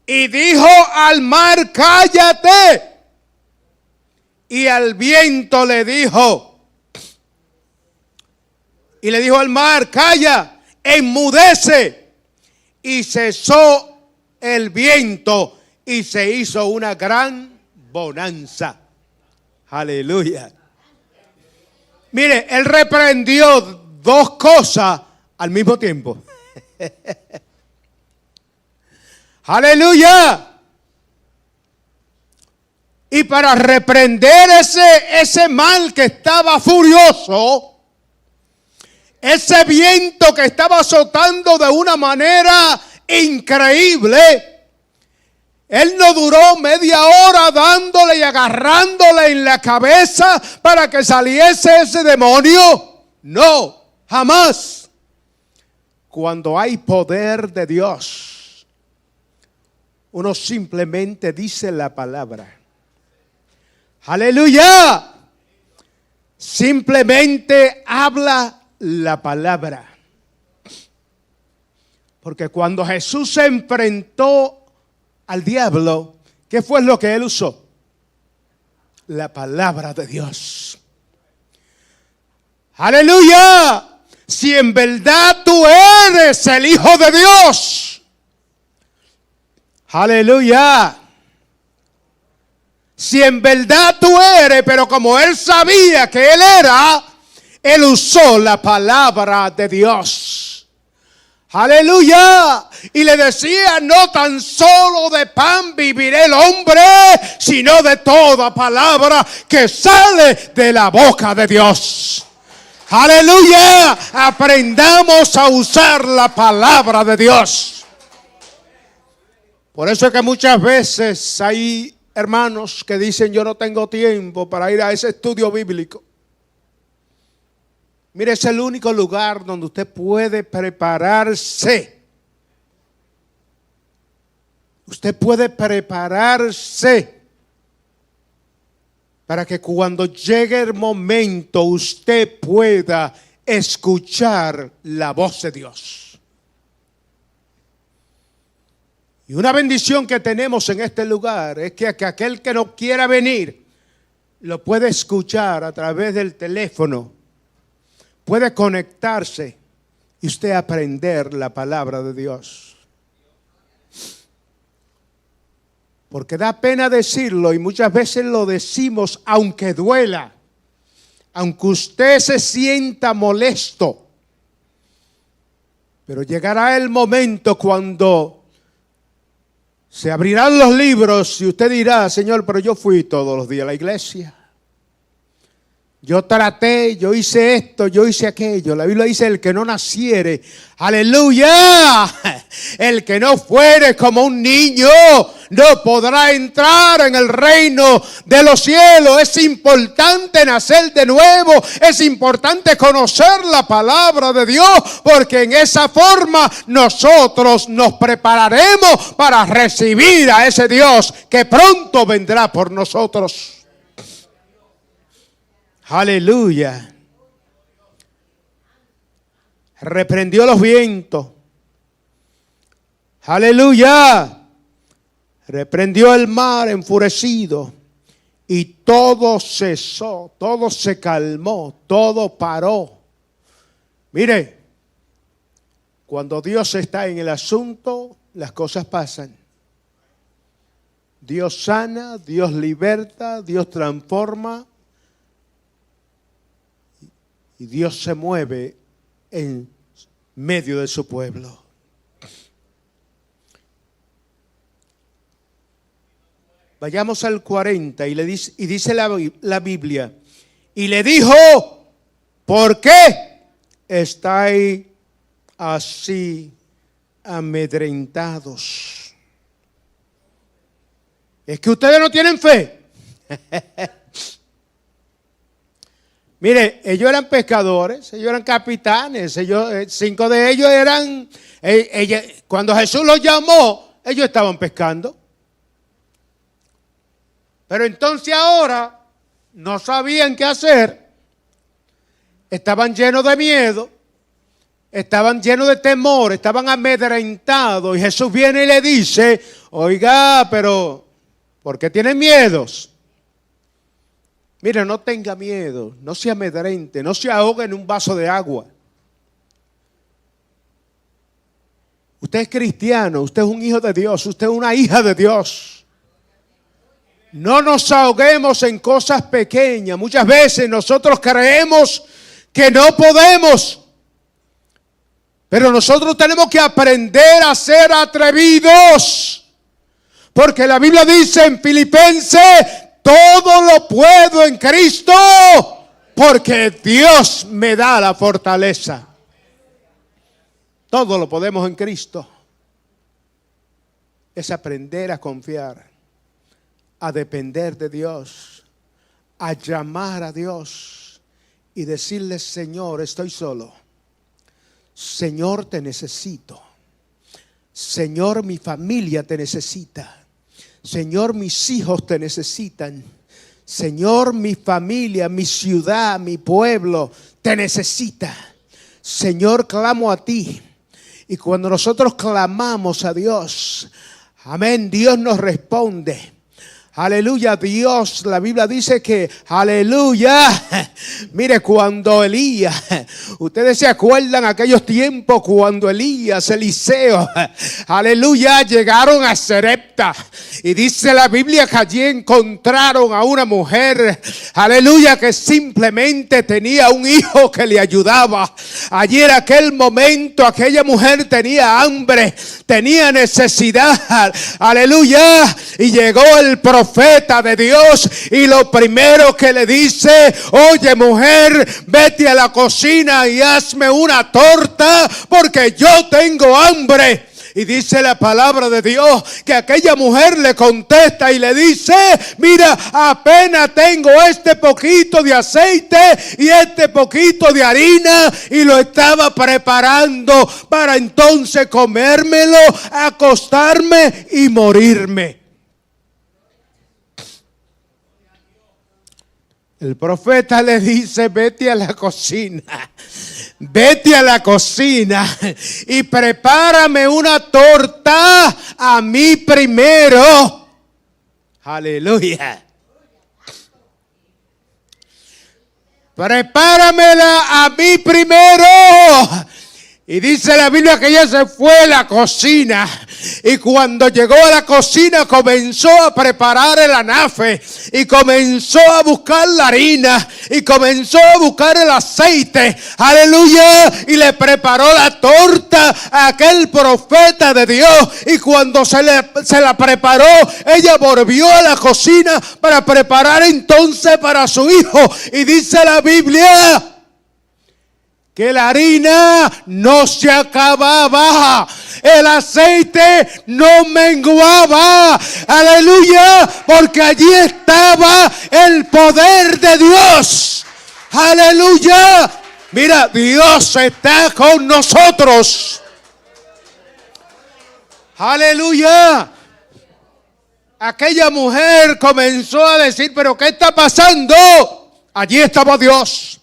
y dijo al mar, cállate. Y al viento le dijo, y le dijo al mar, calla, enmudece. Y cesó el viento y se hizo una gran bonanza. Aleluya. Mire, él reprendió dos cosas al mismo tiempo. Aleluya. Y para reprender ese mal que estaba furioso, ese viento que estaba azotando de una manera increíble, él no duró media hora dándole y agarrándole en la cabeza para que saliese ese demonio. No, jamás. Cuando hay poder de Dios, uno simplemente dice la palabra. Aleluya. Simplemente habla la palabra. Porque cuando Jesús se enfrentó al diablo, ¿qué fue lo que él usó? La palabra de Dios. Aleluya. Si en verdad tú eres el Hijo de Dios, aleluya. Si en verdad tú eres, pero como él sabía que él era, él usó la palabra de Dios. Aleluya. Y le decía, no tan solo de pan vivirá el hombre, sino de toda palabra que sale de la boca de Dios. Aleluya. Aprendamos a usar la palabra de Dios. Por eso es que muchas veces hay hermanos que dicen, yo no tengo tiempo para ir a ese estudio bíblico. Mire, es el único lugar donde usted puede prepararse. Usted puede prepararse para que cuando llegue el momento usted pueda escuchar la voz de Dios. Y una bendición que tenemos en este lugar es que aquel que no quiera venir lo puede escuchar a través del teléfono. Puede conectarse y usted aprender la palabra de Dios. Porque da pena decirlo y muchas veces lo decimos aunque duela, aunque usted se sienta molesto. Pero llegará el momento cuando se abrirán los libros y usted dirá, Señor, pero yo fui todos los días a la iglesia. Yo traté, yo hice esto, yo hice aquello. La Biblia dice, el que no naciere, aleluya, el que no fuere como un niño, no podrá entrar en el reino de los cielos. Es importante nacer de nuevo, es importante conocer la palabra de Dios, porque en esa forma nosotros nos prepararemos para recibir a ese Dios que pronto vendrá por nosotros. Aleluya. Reprendió los vientos. Aleluya. Reprendió el mar enfurecido. Y todo cesó, todo se calmó, todo paró. Mire, cuando Dios está en el asunto, las cosas pasan. Dios sana, Dios liberta, Dios transforma. Y Dios se mueve en medio de su pueblo. Vayamos al 40 y dice la Biblia. Y le dijo, ¿por qué estáis así amedrentados? Es que ustedes no tienen fe. Mire, ellos eran pescadores, ellos eran capitanes, 5 de ellos eran, cuando Jesús los llamó, ellos estaban pescando. Pero entonces ahora no sabían qué hacer, estaban llenos de miedo, estaban llenos de temor, estaban amedrentados. Y Jesús viene y le dice, oiga, pero ¿por qué tienen miedos? Mira, no tenga miedo, no se amedrente, no se ahogue en un vaso de agua. Usted es cristiano, usted es un hijo de Dios, usted es una hija de Dios. No nos ahoguemos en cosas pequeñas. Muchas veces nosotros creemos que no podemos. Pero nosotros tenemos que aprender a ser atrevidos. Porque la Biblia dice en Filipenses, todo lo puedo en Cristo, porque Dios me da la fortaleza. Todo lo podemos en Cristo. Es aprender a confiar, a depender de Dios, a llamar a Dios y decirle, Señor, estoy solo. Señor, te necesito. Señor, mi familia te necesita. Señor, mis hijos te necesitan. Señor, mi familia, mi ciudad, mi pueblo te necesita. Señor, clamo a ti. Y cuando nosotros clamamos a Dios, amén, Dios nos responde. Aleluya, Dios, la Biblia dice que, aleluya, mire, cuando Elías, ustedes se acuerdan aquellos tiempos cuando Elías, Eliseo, aleluya, llegaron a Sarepta, y dice la Biblia que allí encontraron a una mujer, aleluya, que simplemente tenía un hijo que le ayudaba. Allí en aquel momento aquella mujer tenía hambre, tenía necesidad, aleluya, y llegó el profeta de Dios y lo primero que le dice: oye, mujer, vete a la cocina y hazme una torta porque yo tengo hambre. Y dice la palabra de Dios que aquella mujer le contesta y le dice: mira, apenas tengo este poquito de aceite y este poquito de harina, y lo estaba preparando para entonces comérmelo, acostarme y morirme. El profeta le dice: vete a la cocina. Vete a la cocina y prepárame una torta a mí primero. Aleluya. Prepáramela a mí primero. Y dice la Biblia que ella se fue a la cocina. Y cuando llegó a la cocina comenzó a preparar el anafe. Y comenzó a buscar la harina. Y comenzó a buscar el aceite. Aleluya. Y le preparó la torta a aquel profeta de Dios. Y cuando se la preparó, ella volvió a la cocina para preparar entonces para su hijo. Y dice la Biblia que la harina no se acababa, el aceite no menguaba, aleluya, porque allí estaba el poder de Dios, aleluya. Mira, Dios está con nosotros, aleluya. Aquella mujer comenzó a decir: pero ¿qué está pasando? Allí estaba Dios.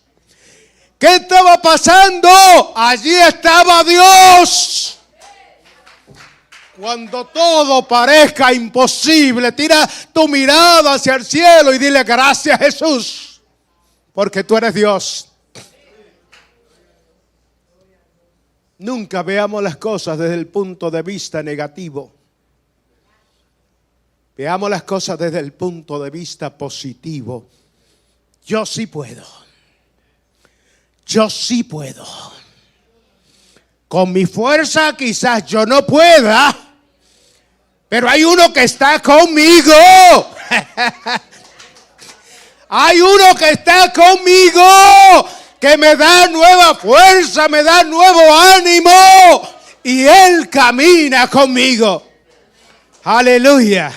¿Qué estaba pasando? Allí estaba Dios. Cuando todo parezca imposible, tira tu mirada hacia el cielo y dile: gracias, Jesús, porque tú eres Dios. Nunca veamos las cosas desde el punto de vista negativo. Veamos las cosas desde el punto de vista positivo. Yo sí puedo. Yo sí puedo. Con mi fuerza quizás yo no pueda, pero hay uno que está conmigo. Hay uno que está conmigo, que me da nueva fuerza, me da nuevo ánimo, y Él camina conmigo. Aleluya.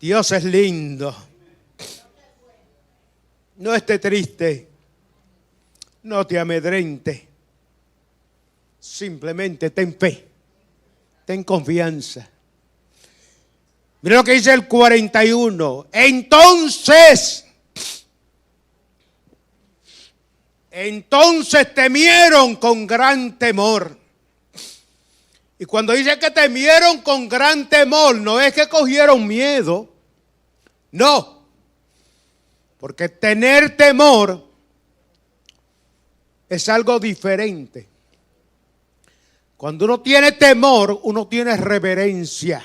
Dios es lindo. No esté triste. No te amedrente. Simplemente ten fe. Ten confianza. Mira lo que dice el 41. Entonces temieron con gran temor. Y cuando dice que temieron con gran temor, no es que cogieron miedo. No. Porque tener temor es algo diferente. Cuando uno tiene temor, uno tiene reverencia.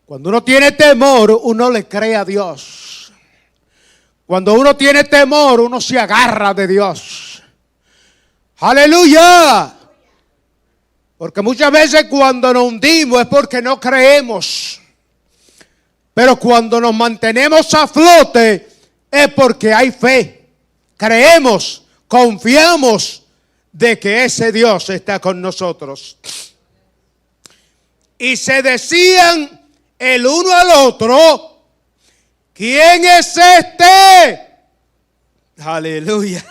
Cuando uno tiene temor, uno le cree a Dios. Cuando uno tiene temor, uno se agarra de Dios. ¡Aleluya! Porque muchas veces cuando nos hundimos es porque no creemos. Pero cuando nos mantenemos a flote es porque hay fe. Creemos. Confiamos de que ese Dios está con nosotros. Y se decían el uno al otro: ¿quién es este? Aleluya.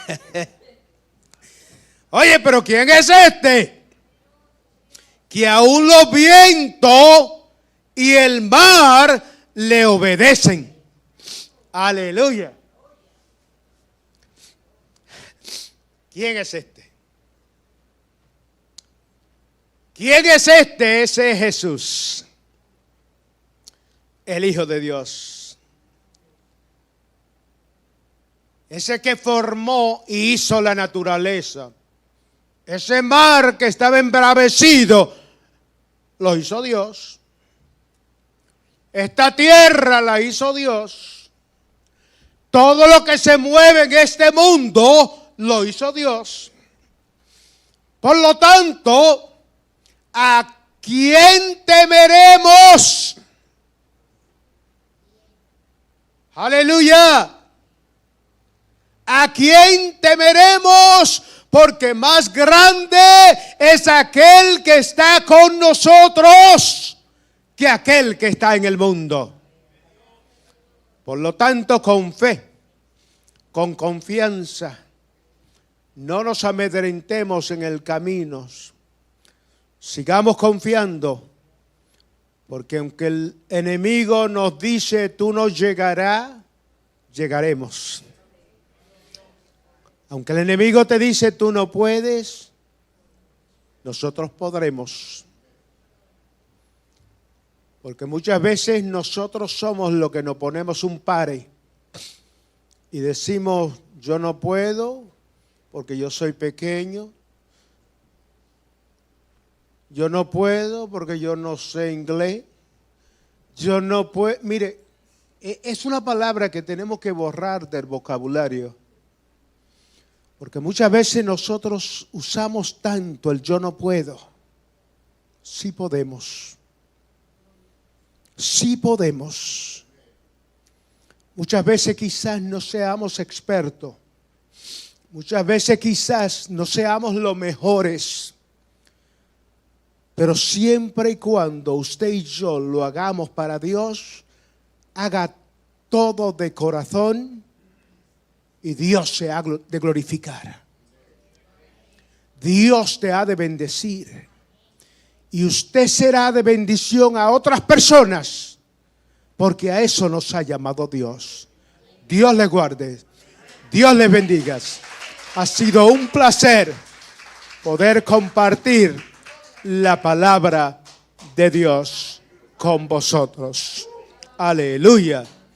Oye, pero ¿quién es este? Que aún los vientos y el mar le obedecen. Aleluya. ¿Quién es este? ¿Quién es este? Ese es Jesús. el Hijo de Dios. Ese que formó y hizo la naturaleza. Ese mar que estaba embravecido, lo hizo Dios. Esta tierra la hizo Dios. Todo lo que se mueve en este mundo, lo hizo Dios. Por lo tanto, ¿a quién temeremos? Aleluya. ¿A quién temeremos? Porque más grande es aquel que está con nosotros que aquel que está en el mundo. Por lo tanto, con fe, con confianza, no nos amedrentemos en el camino. Sigamos confiando, porque aunque el enemigo nos dice, tú no llegarás, llegaremos. Aunque el enemigo te dice, tú no puedes, nosotros podremos. Porque muchas veces nosotros somos los que nos ponemos un pare y decimos, yo no puedo porque yo soy pequeño. Yo no puedo porque yo no sé inglés. Yo no puedo. Mire, es una palabra que tenemos que borrar del vocabulario. Porque muchas veces nosotros usamos tanto el yo no puedo. Sí podemos. Sí podemos. Muchas veces quizás no seamos expertos. Muchas veces quizás no seamos los mejores. Pero siempre y cuando usted y yo lo hagamos para Dios, haga todo de corazón y Dios se ha de glorificar. Dios te ha de bendecir. Y usted será de bendición a otras personas, porque a eso nos ha llamado Dios. Dios le guarde. Dios le bendiga. Ha sido un placer poder compartir la palabra de Dios con vosotros. Aleluya.